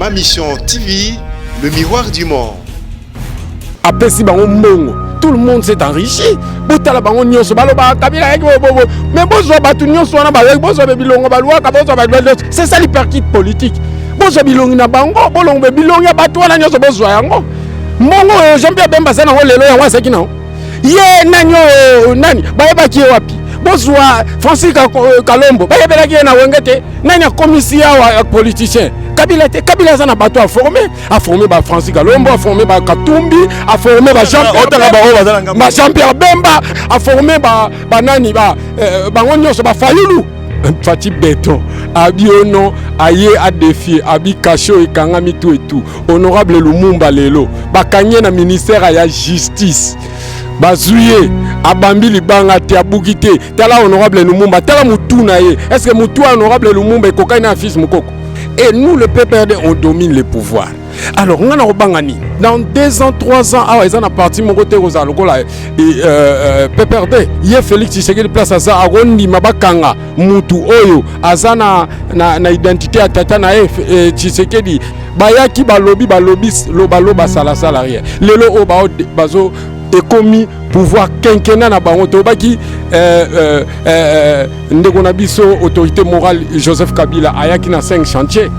Ma Mission TV, le miroir du monde. Après si bango mbongo, tout le monde s'est enrichi. Botala bango nyonso baloba kabila bobo. Mais bozo batu nyonso na ba bozo bilongo balwa bozo ba. C'est ça l'hyperkit politique. Bozo bilongi na bango, bolongo bilongi batu na nyonso bozo yango. Mbongo Jean-Pierre Bemba sana ho lelo yango seki na. Ye nanyo nani bayeba ki wapi. Bozo Francis Kalombo bayebela ki na wengete nani commissaire wa politicien. Kabila sana bato a formé ba Francis Kalombo, a formé ba Katumbi, a formé ba Jean-Pierre Bemba, a formé ba nani ba ngonyo so ba Fayulu. Fati Béton, abi ono aye a défier, abi Kacho et Kangami tout et tout. Honorable Lumumba lelo, ba kanye na ministère ya justice. Bazouye abambi libanga te abukite tala honorable Lumumba tala mutu na ye. Est-ce que mutu honorable Lumumba ekokai na fils mukoko? Et nous, le PPRD, on domine les pouvoirs. Alors, on a dans 2 ans, 3 ans, ils ont parti mon côté aux PPRD. Il y a Félix Tshisekedi place à ça, Arondi Mabakanga, Mutu Oyo, Azana na identité à Tata na Tshisekedi. Bayaki balobi loba sala rien. Lelo o bazo commis pouvoir quinquennat na bango to baki ndeko na biso autorité morale Joseph Kabila ayaki na 5 chantiers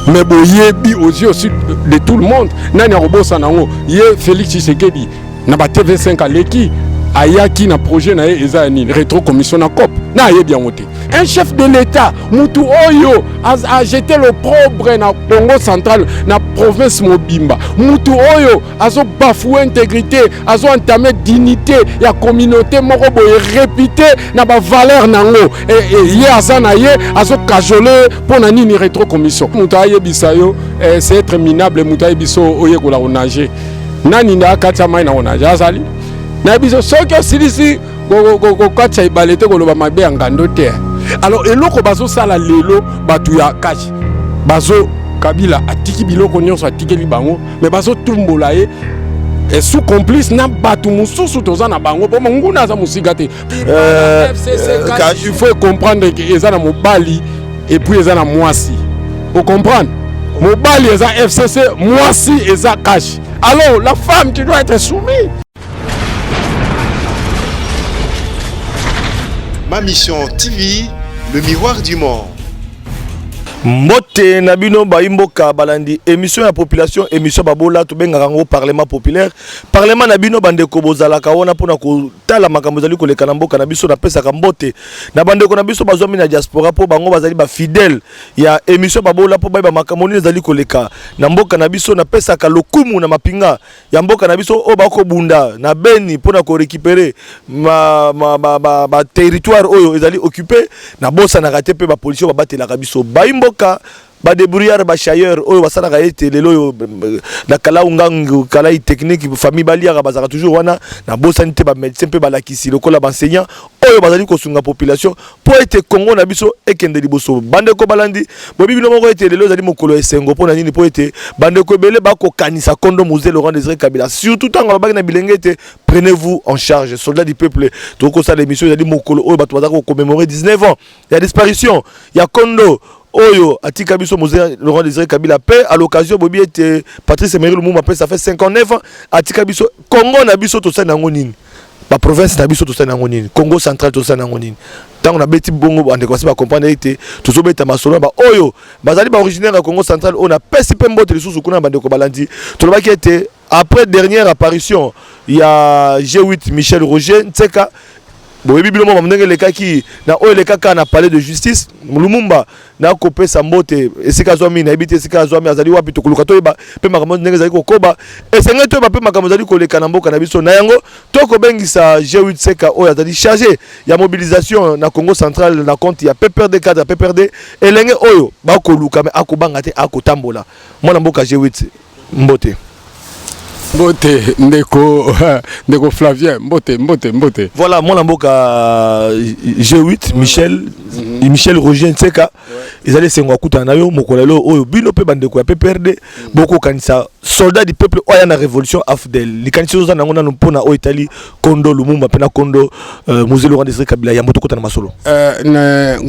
mais boyebi aux yeux aussi de tout le monde nani robosa nango ye Félix Tshisekedi na ba TV5 aleki ayaki na projet na eza ni rétro commission na COP na ye bien monté un chef de l'État mutu oyo a jeté le l'opprobre na Congo central na province Mobimba mutu oyo azo bafouer intégrité azo entamer dignité ya communauté moko boye répité na ba valeur nango et ye azana ye azo cajoler pour na nini rétro commission mutu aye bisayo c'est être minable mutu aye biso oye kola onager nani nda katia mai na onager azali na biso soki osilisi kokatcha ibalete koloba mabe ya ngando te. Alors eloko bazo sala lelo batu ya kachi bazo Kabila atiki biloko nyonso atikeli bango mais bazo tumbola ye et sous complice na batu mususu toza na bango po nguna za musika te. Il faut comprendre que ezana mobali et puis ezana mwasi. Vous comprenez? Mobali eza FCC, mwasi eza kachi. Alors la femme qui doit être soumise. Ma Mission TV, le miroir du monde. Mbote Nabino Baimboka Balandi, émission à population, émission Babola, tout bien au Parlement populaire. Parlement Nabino Bandeko Bozala Kawana pour Tala Makamozali ko le Kanambo Kanabiso na pesa Kambote. Na Bandeko Nabiso Bazomi na diaspora pour Bango Bazali ba fidèle. Il y a émission Babola pour Baba Makamoni Zali Koleka. Na Mboka Nabiso na pesa Kalokumu na Mapinga. Ya Mboka Nabiso Obako Bunda na Beni pour récupérer ma territoire oyo ezali occupé na bossa na raté pe ba police ba batela Kabiso Baimbo ba débrouillard ba chailleur oyo basala ka ete lelo na kala ungangu kala technique famille balia bazaka toujours wana na bosanité ba médecin pe ba lakisi lokola ba enseignant oyo bazali ko sunga population pour être Congo na biso ekende liboso bande ko balandi bobi bino moko ete lelo zali mokolo esengo pour na nini pour être bande ko belé ba ko kanisa kondo musée Laurent Désiré Kabila surtout tant ba na bilengete prenez-vous en charge soldats du peuple to ko sa l'émission zali mokolo oyo ba to bazaka ko commémorer 19 ans il y a disparition il y a kondo Oyo, Atika Biso Musée Laurent Désiré Kabila paix à l'occasion Bobi était Patrice Emery Lumumba paix ça fait 59 ans Atika Biso Congo na biso to sa nangonini la province na biso to sa nangonini Congo central to sa nangonini tant on a beti bongo ande ko ba comprendre été to so beta masolo ba oyo bazali ba originaire à Congo central on a pesi pembo te lisusu kuna bande ko balandi to lobaki était après dernière apparition il y a G8 Michel Roger Ntseka boyebi bilo mo mndenge le kaki na oyo le kaka na palais de justice Lumumba na kopé sambote esika zo mi na ebité esika zo mi azali wapi to kuluka to ba pe makambo ndenge zali kokoba esenga to ba pe makambo zali koleka na mboka na biso na yango to ko bengisa G8 seka oyo azali chargé ya mobilisation na Congo central na compte ya PPRD cadre PPRD elenge oyo ba koluka me akobanga te akotambola mwana mboka G8 mbote Mbote, Ndeko Flavien, Mbote. Voilà, mon amboka G8, Michel Roger Ntseka. ezali sengo akuta na yo mokolelo oyo bino pe bandeko ya PPRD boko kanisa soldat du peuple oya na révolution AFDEL likanisi oza nango nanu mpona oyo etali Kondo Lumumba pena Kondo Mzee Laurent Désiré Kabila ya moto kota na masolo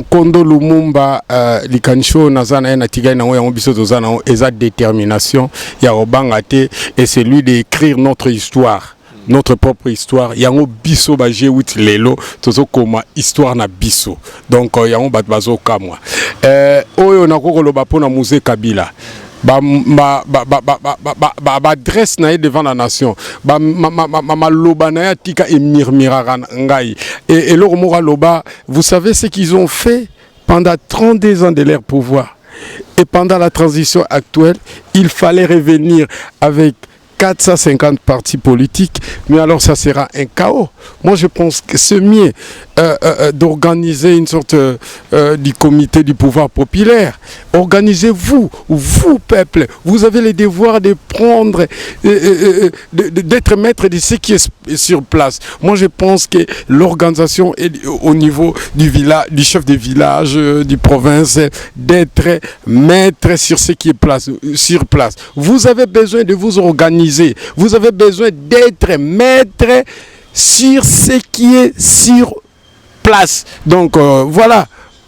Kondo Lumumba likanisi nazana na tigai nango yango biso tozana eza détermination ya obanga te et c'est lui d'écrire notre histoire, notre propre histoire. Yango biso ba G8 lelo tozo koma histoire na biso. Donc yango bat bazo kamwa. Oyo nakoko loba pona Mzee Kabila. Ba adresse na devant la nation. Ba loba na ya tika e mirmira ngai. Et le mora loba, vous savez ce qu'ils ont fait pendant 32 ans de leur pouvoir. Et pendant la transition actuelle, il fallait revenir avec 450 partis politiques, mais alors ça sera un chaos. Moi je pense que c'est mieux d'organiser une sorte du comité du pouvoir populaire. Organisez-vous, vous peuple, vous avez le devoir de prendre, d'être maître de ce qui est sur place. Moi je pense que l'organisation est au niveau du village, du chef de village, du province, d'être maître sur ce qui est sur place. Vous avez besoin de vous organiser. Vous avez besoin d'être maître sur ce qui est sur place. Donc voilà.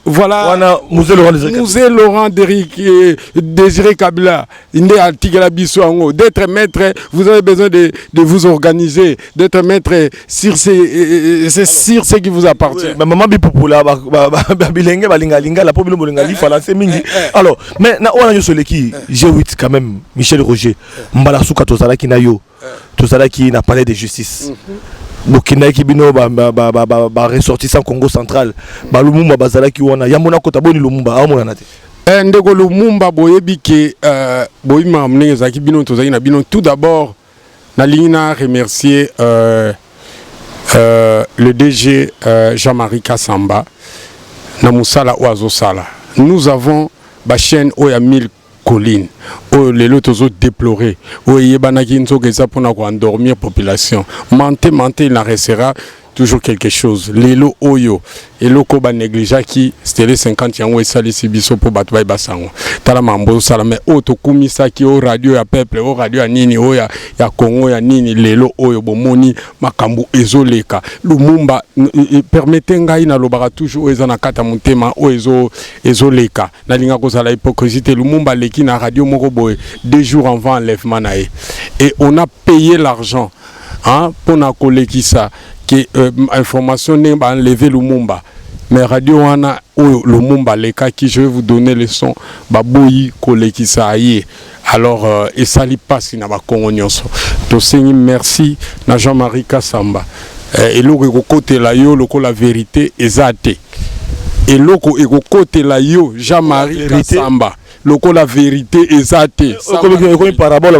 Voilà, Mzee Laurent Désiré Kabila, d'être maître, vous avez besoin de vous organiser, d'être maître sur ce qui vous appartient. Maman Bipopula, alors, mais na on a sur l'équipe G8 quand même, Michel Roger, Mbalasuka Tozalaki Nayo, Tozalaki n'a parlé de justice. Burkina Kibino ba ressortissant Congo central ba Lumumba bazalaki wana yamona kota boni Lumumba amona nate ndeko Lumumba boyebi ke boyima mnenge zaki bino tozaki na bino. Tout d'abord na remercier le DG Jean-Marie Kassamba na musala oazo sala. Nous avons ba chaîne oya 1000 collines. Oh, les lotos ont déploré. Oh, il y a des gens qui ont endormir la population. Menté, il en restera toujours quelque chose. Les lots oyo. Et le koba négligé qui c'était les 50 ans où sali sibiso pour battre basango. Tala mambo sala mais auto kumisa qui au radio ya peuple, au radio ya nini, au ya Congo ya nini, les lots oyo bomoni makambu ezoleka. Lumumba permettez ngai na lobara toujours ezana kata mutema o ezoleka. Na linga ko sala hypocrisie Lumumba leki na radio moko boy 2 jours avant enlèvement nae. Et on a payé l'argent hein pour na koleki ça. Que information n'est pas enlevé Lumumba. Mais radio wana Lumumba les cas qui je vais vous donner le son baboyi koleki sa aye. Alors et ça li passe na ba Congo nyonso. To sengi merci na Jean-Marie Kassamba. Et loko côté la yo loko la vérité ezate. Et loko côté la yo Jean-Marie Kassamba. Loko la vérité exacte. Comme parabole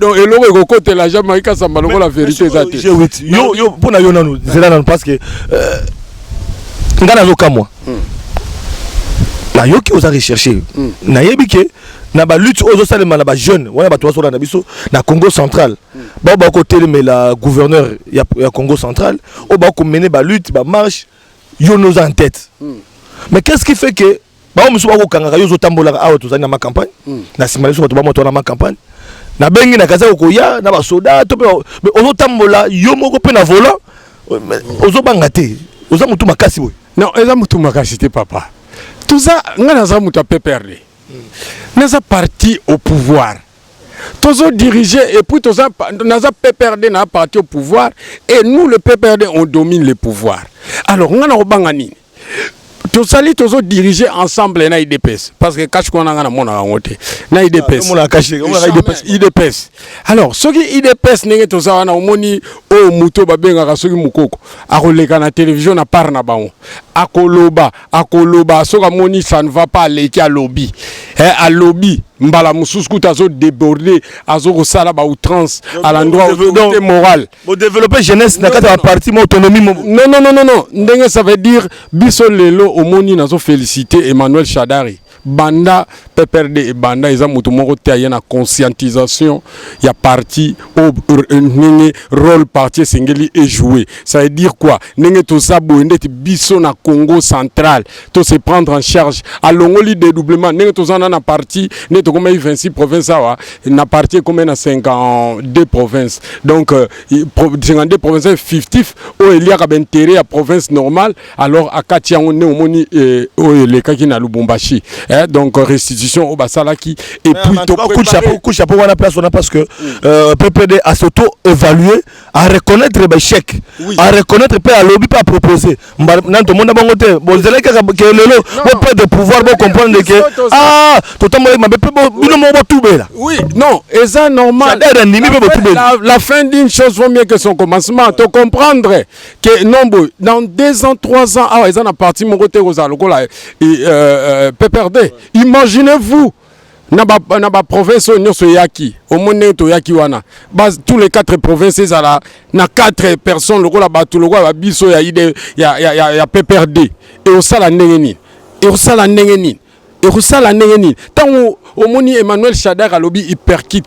donc et loko côté la Jean-Marie Kassamba loko la vérité exacte. Yo pour na yo nanu zela nanu parce que ngana zoka moi. Na yo qui osa rechercher. Na yebike na ba lutte ozo salema na ba jeune wana ba toaso na biso na Congo central. Ba côté mais la gouverneur ya Congo central o ba ko mener ba lutte ba marche yo nous en tête. Mais qu'est-ce qui fait que ba musu ba ko kanga yo zo tambola awa tozani na ma campagne na simaliso to ba moto na ma campagne na bengi na kaza ko ya na ba soda to mais ozo tambola yo moko pe na volant ozo bangate ozo mutu makasi boy non eza mutu makasi te papa tout ça ngana za mutu PPRD neza parti au pouvoir tozo diriger et puis toza naza PPRD na parti au pouvoir et nous le PPRD on domine le pouvoir. Alors ngana obanga nini tout ça, tous diriger ensemble na IDPS parce que cache qu'on a mona ngote na IDPS IDPS. Alors ce qui IDPS nenge to ça wana omoni o muto babenga ka soki mukoko akoleka na télévision na par na bango akoloba soka moni ça ne va pas aller à lobby à lobby mbala mususu tazo déborder azo sala ba outrance à l'endroit où moral pour développer jeunesse na kata parti mo autonomie non ndenge ça veut dire biso lelo omoni nazo féliciter Emmanuel Shadari banda PPRD et banda eza mutu moko te aye na conscientisation ya parti au nenge rôle parti singeli est joué. Ça veut dire quoi? Nenge to sabo ndeti biso na Congo central to se prendre en charge à longoli dédoublement nenge to zana na parti ne to comme 26 provinces awa na parti comme na 52 provinces. Donc 52 provinces fictif o il y a intérêt à province normale alors à Katia on est au moni o le kaki na Lubumbashi. Donc restitution au basalaki et puis to coup chapeau wana place on a parce que PPD a s'auto-évaluer, à reconnaître les échecs, à reconnaître pas à lobby pas proposer. Nan to monde bango te bon zela que lelo on peut de pouvoir bon comprendre que ah totalement ma bino mo tout bela. Oui, non, et ça normal. La fin d'une chose vaut mieux que son commencement. Tu comprendre que non, dans 2 ans, 3 ans, ah ils en a parti mon côté aux alokola PPRD. Imaginez-vous. Na ba province nyonso yaki au monde to yaki wana tous les 4 provinces là na 4 personnes lokola ba tout lokola biso ya ide ya PPRD et au sala ndengeni et au sala ndengeni et au sala ndengeni tango omoni Emmanuel Shadar alobi hyperkit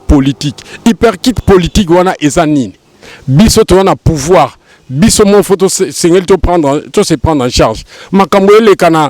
politique wana ezanini biso to wana pouvoir biso mon photo singel to se prendre en charge makambo eleka na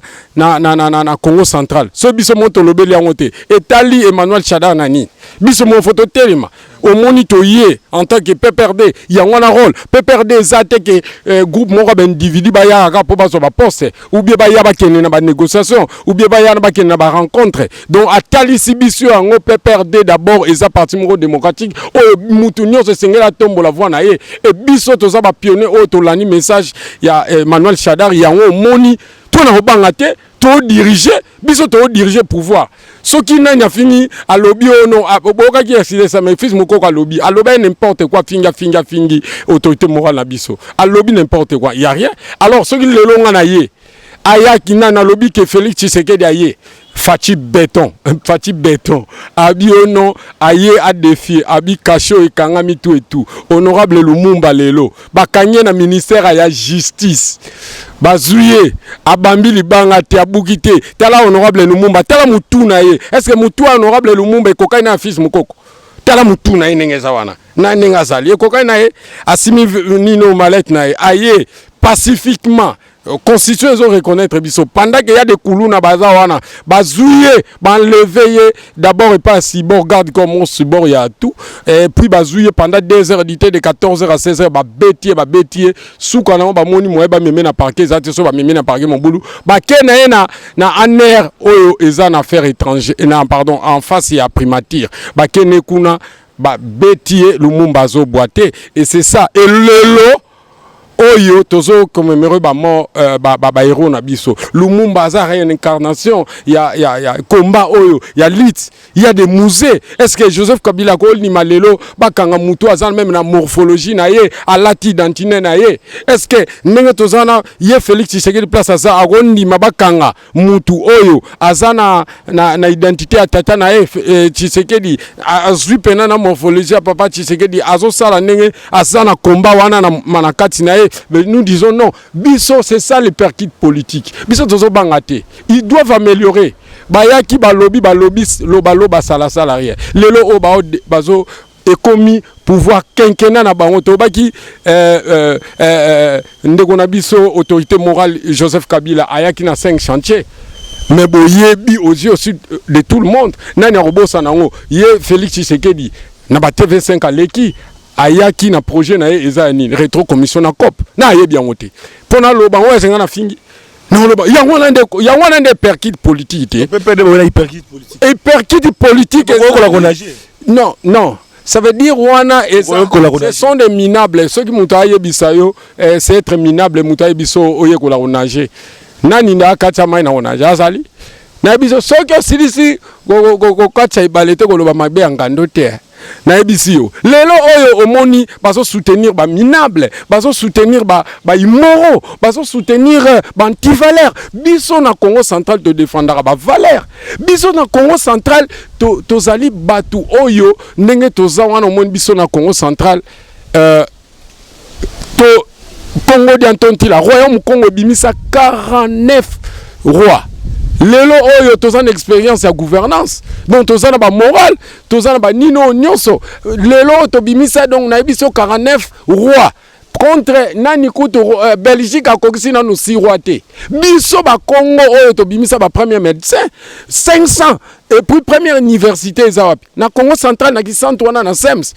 Congo central so biso mon to lobeli yangote etali Emmanuel Shadar nani biso mon photo telema au monito yé en tant que PPRD yangwana rôle PPRD zate que groupe moko ba individu ba ya ka po ba so ba poste ou bien ba ya ba kene na ba négociation ou bien ba ya ba kene na ba rencontre donc atali sibiso yango PPRD d'abord eza parti moko démocratique o mutu nyonso sengela tombo la voix na ye et biso to za ba pionnier o to lani message ya Emmanuel Shadar yango moni to na obanga te to diriger biso to diriger pouvoir soki nani a fini à lobby o non boka ki asile ça mais fils moko ka lobby à lobby n'importe quoi fingi autorité morale na biso à lobby n'importe quoi y a rien alors soki lelo ngana ye aya kinana lobby que Félix Tshisekedi aye Fati béton abi ono aye a défier abi kacho et kangami tout et tout honorable Lumumba lelo bakanye na ministère ya justice bazuye abambi libanga te abukite tala honorable Lumumba tala mutuna ye est-ce que mutu honorable Lumumba ekokai na fils mukoko tala mutuna ye nengeza wana na nenga zali ekokai na ye asimi nino malet na ye aye pacifiquement constitution ils ont reconnaître biso pendant qu'il y a des coulous na bazawana bazouye banlever d'abord et pas si bon garde comme on si bon il y a tout et puis bazouye pendant 2 heures d'été de 14h à 16h ba bétier sous kana ba moni moye ba meme na parquet za te so ba meme na parquet mon boulou ba kena na aner oyo eza na affaire étranger na pardon en face ya primature ba kene kuna ba bétier Lumumba zo boité et c'est ça et lelo oyo tozo commémorer ba mort ba héros na biso Lumumba za une incarnation il y a combat oyo il y a lit il y a des musées est-ce que Joseph Kabila ko ni malelo ba kanga mutu azan même na morphologie na ye alati identité na ye est-ce que ndenge tozana ye Félix Tshisekedi place aza agondi mabakanga mutu oyo azana na identité ya tata na ye Tshisekedi azwi pena na morphologie ya papa Tshisekedi azo sala ndenge azana combat wana na manakati na ye. Mais nous disons non, biso c'est ça les perquis politiques. Biso tozo bangate. Ils doivent améliorer. Bayaki balobi loba sala salarié. Lelo o bazo ekomi pouvoir quinquennat na bango to baki ndeko na biso autorité morale Joseph Kabila ayaki na 5 chantiers. Mais boyebi aux yeux de tout le monde. Nani robosa nango ye Félix Tshisekedi na ba TV5 aleki ayaki na projet na eza ni rétro commission na COP na ye bien monté pona loba o esenga na fingi na loba ya wana nde perquis politique PPD bona hyperkit politique et perquis politique non ça veut dire wana ce sont des minables ceux qui mutaye bisayo c'est être minable mutaye biso oye ko la onager nani na kacha mai na onager azali na biso soki osilisi go kacha ibalete ko loba mabe ngando te na ebisio lelo oyo omoni bazo soutenir ba minable bazo soutenir ba immoraux bazo soutenir ba anti-valeur biso na Congo central te défendra ba valeur biso na Congo central to zali batu oyo ndenge toza wana omoni biso na Congo central to Congo d'Antonti la royaume Congo bimisa 49 rois lelo oyo toza na expérience ya gouvernance donc toza na ba moral toza na ba nino nyonso lelo tobimisa donc na biso 49 roi contre nani kutu Belgique a kokisi na nous siroité biso ba Congo oyo tobimisa ba premier médecin 500 et puis première université ezawapi na Congo central na centre wana na SEMS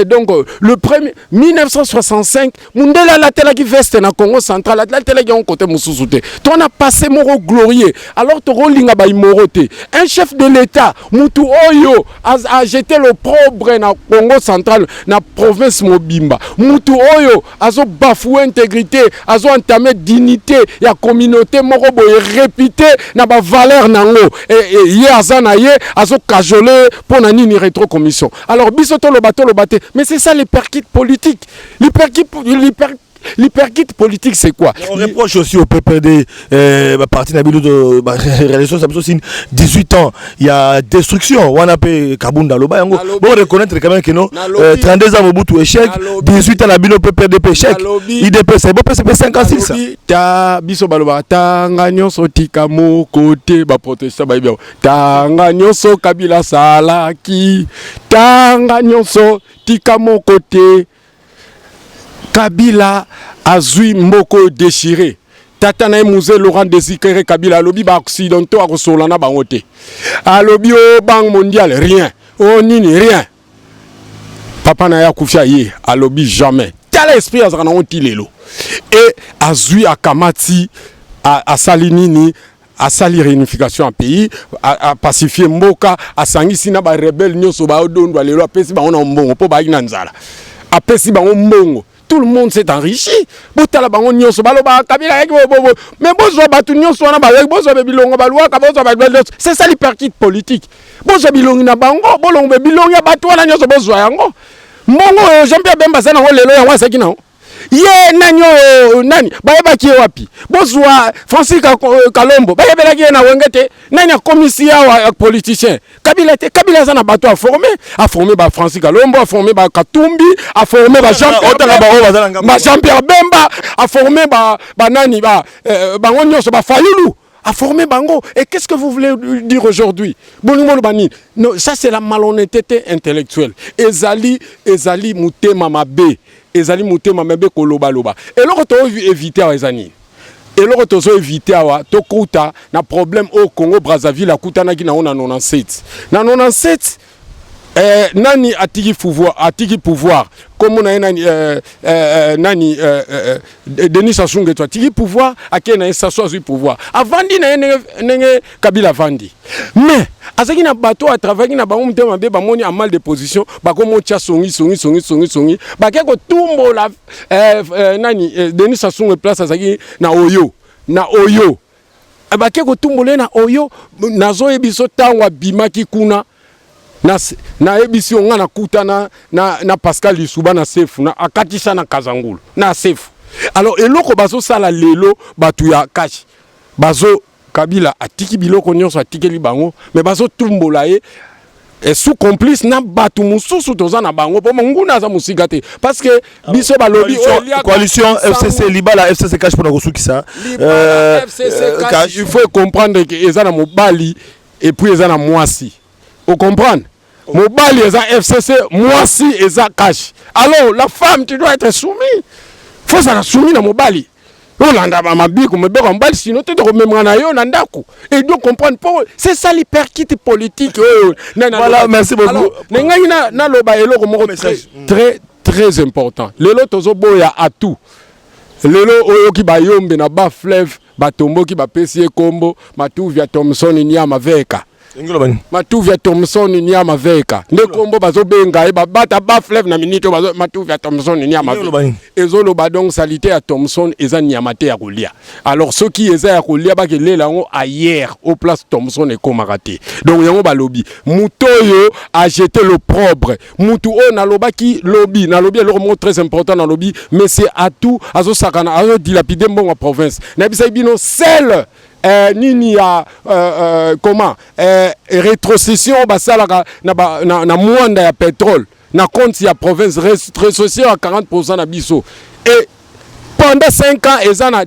donc le premier 1965 mundela la tela qui veste na Congo central la tela qui on côté mususu te to on a passé moro glorieux alors to rolinga ba imoroté un chef de l'état mutu oyo a jeté le probre na Congo central na province mobimba mutu oyo azo bafouer intégrité azo entamer dignité ya communauté moko boye répité na ba valeur nango et ye azana ye azo cajolé pour na nini rétrocommission alors biso to lo bato mais c'est ça l'hyperkit politique l'hyperkit politique c'est quoi? On reproche aussi au PPD parti Nabilo de réalisation 18 ans il y a destruction on appelle Kabunda Loba bon reconnaître quand même que non 32 ans Mobutu échec 18 ans Nabilo PPD échec IDP c'est bon c'est 56 ça ta biso baloba tanga nyonso tika mo côté ba protester ba bien tanga nyonso Kabila salaki tanga nyonso tika mo côté Kabila azui mboko déchiré tata na musée Laurent Désiré Kabila alobi ba occidentaux a resolana bangote alobi o banque mondiale rien o nini rien papa na ya kufia ye alobi jamais tel esprit azana onti lelo et azui akamati a salinini a sali réunification en pays a pacifier mboka a sangisi na ba rebelle nyoso ba odondwa lelo apesi ba ona mbongo po ba ina nzala apesi ba mbongo. Tout le monde s'est enrichi. Botala bango nyonso baloba Kabila mais bozo batu nyonso wana ba bozo be bilongo balwa ka bozo ba c'est ça l'hyperkit politique. Bozo bilongi na bango bolongo be bilongi ya batu wana nyonso bozo yango. Mbongo Jean-Pierre Bemba sana ngo lelo yango asaki na. Ye nanyo nani bayeba ki wapi bozwa Francis Kalombo bayebela ki na wengete nani commissaire wa politicien Kabila sana bato a formé ba Francis Kalombo a formé ba Katumbi a formé ba Jean-Pierre Bemba a formé ba nani ba ngonyonso ba Fayulu a formé bango et qu'est-ce que vous voulez dire aujourd'hui non ça c'est la malhonnêteté intellectuelle ezali mutema mabe ezali mutema mabe koloba loba et loko to éviter ezani et loko to zo éviter awa to kuta na problème au Congo Brazzaville akutana ki na 97 na 97 nani atiki pouvoir comme on a nani Denis Sassou Nguesso atiki pouvoir akena Sassou azui pouvoir avandi na nenge Kabila vandi mais azaki na bateau à travailler na bango mutema be ba moni a mal de position ba ko mo tia songi ba ke ko tumbo la nani Denis Sassou Nguesso place azaki na oyo ba ke ko tumbo le na oyo nazo ebiso tangwa bimaki kuna na ebisi onga na kutana na Pascal Lisuba na sefu na akatisa na Kazangulu na sefu alors eloko bazo sala lelo batu ya kashi bazo Kabila atiki biloko nyonso atikeli bango mais bazo tumbola ye et sous complice na batu mususu toza na bango po nguna za musika te parce que biso balobi coalition FCC Libala FCC cash pour na ça FCC cash il faut comprendre que ezana mobali et puis ezana mwasi vous comprenez? Mobali eza FCC mwasi eza cash alors la femme tu dois être soumis faut ça la soumis na mobali olanda ba mabiko mebeko mbali sinon te rememra na yo na ndako et donc comprendre pour c'est ça l'hyperkit politique voilà merci beaucoup nengai na loba eloko moko très important lelo tozo boya atu lelo oyo ki bayombe na ba fleuve batombo ki ba pesi kombo matu via Thomson Nyama veka Matuvia Thomson Nyama veka ndekombo bazobenga e bata ba fleuve na minute bazo Matuvia Thomson Nyama ezolo ba donc salité à Thomson eza nyamate ya kolia alors ceux qui eza ya kolia ba kelela ngo ailleurs au place Thomson et komarate donc yango ba lobby mutoyo a jeté le propre mutu o na loba ki lobby na lobby le mot très important dans lobby mais c'est à tout azo sakana azo dilapider mbongo province na bisa bino seul nini ya comment rétrocession basalaka na mwanda ya pétrole na compte ya province rétrocession à 40% na biso et pendant 5 ans eza na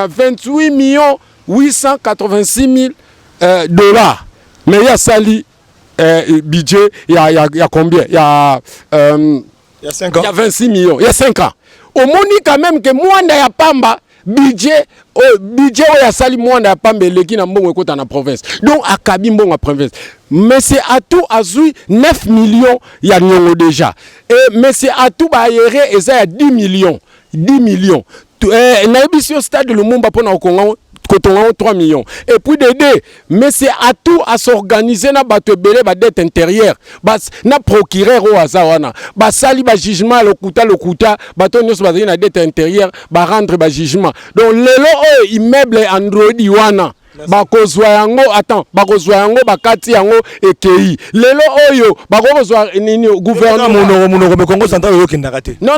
28 millions 886 000 dollars. Mais il y a sali budget, il y a combien? Il y a 5 ans. Il y a 26 millions. Il y a 5 ans. Au moni quand même que moi na ya pamba budget ya sali moi na ya pamba leki na mbongo ekota na province. Donc akabi mbongo na province. Mais c'est à tout azui 9 millions ya nyongo déjà. Et mais c'est à tout ba yere eza ya 10 millions. 10 millions. Na ebisio stade le Lumumba pona okonga 3 millions. Et puis d'aider, mais c'est à tout à s'organiser na bato belé ba dette intérieure. Bas na procureur au azawana. Ba sali ba jugement le kuta bato nyos ba na dette intérieure ba rendre ba jugement. Donc lelo immeuble Android wana. Bakozwa yango attends bakozwa yango bakati yango ekei lelo oyo bakozwa nini gouvernement mon Congo central yo kindaka te non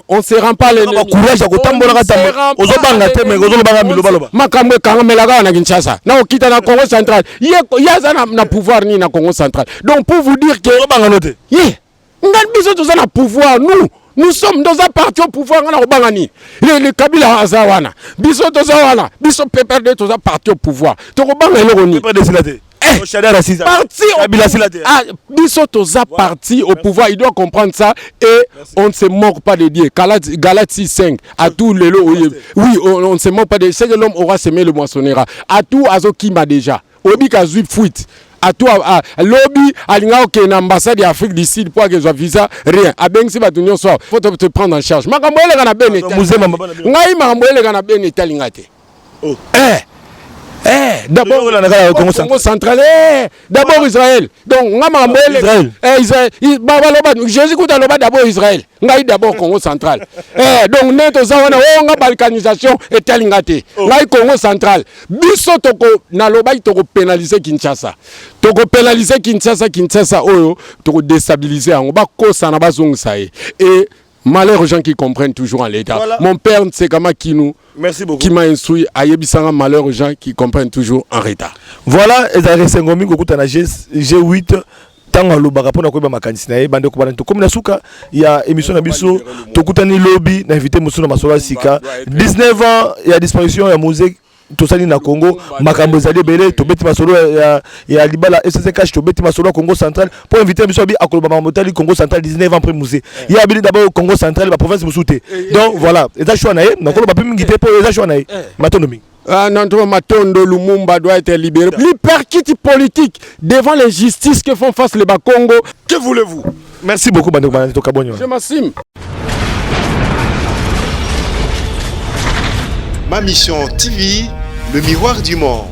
on se rend pas les courage à kotambola kata ozobanga te mais ozobanga milobaloba makambo kangamelaka na Kinshasa na okita na Congo central yaza na pouvoir ni na Congo central donc pour vous dire que ozobanga note ngal biso toza na pouvoir nous sommes dans un parti au pouvoir ngana obangani le Kabila azawana biso tozawana biso PPRD toza parti au pouvoir to kobanga eloko ni biso toza parti au pouvoir, il doit comprendre ça et on ne se moque pas de Dieu. Galatie 5 à tout le lot oui on ne se moque pas de c'est que l'homme aura semé le moissonnera à tout azokima déjà obi kazui fuite à toi lobby alinga ok na ambassade d'Afrique du Sud pour que soit visa rien abengi ba tunyo so faut te prendre en charge makambo ele kana bene ngai makambo ele kana bene talingate d'abord le Congo central d'abord Israël donc makambo ele Israël baba loba Jésus kuta loba d'abord Israël ngai d'abord Congo central donc neto zawana nga balkanisation et talingate ngai Congo central biso toko na loba toko pénaliser Kinshasa Kinshasa oyo toko déstabiliser yango ba kosa na bazongisa et malheur aux gens qui comprennent toujours en l'état. Voilà. Mon père c'est comme qui nous merci beaucoup qui m'a instruit à yebisanga malheur aux gens qui comprennent toujours en retard. Voilà ezare sengomi kokuta na G8 tango alobaka pona koyeba makanisi na ye bande ko bana to comme na suka ya émission na biso tokutani lobby na invité musu na masolo sika 19 ans ya disparition ya musique tosali na Congo makambo ezali belé tobeti masolo ya libala SSK tobeti masolo Congo central pour inviter biso bi akoloba mamotali Congo central 19 ans après musée ya bili d'abord Congo central la province musouté donc voilà eza choix na ye na koloba pe mingité pour eza choix na ye matondo mingi non, Matondo Lumumba doit être libéré. L'hyperkit politique devant les justices que font face les Bakongo. Que voulez-vous? Merci beaucoup, Bandeko Manito Kabonyo. Je m'assume. Ma mission TV, le miroir du monde.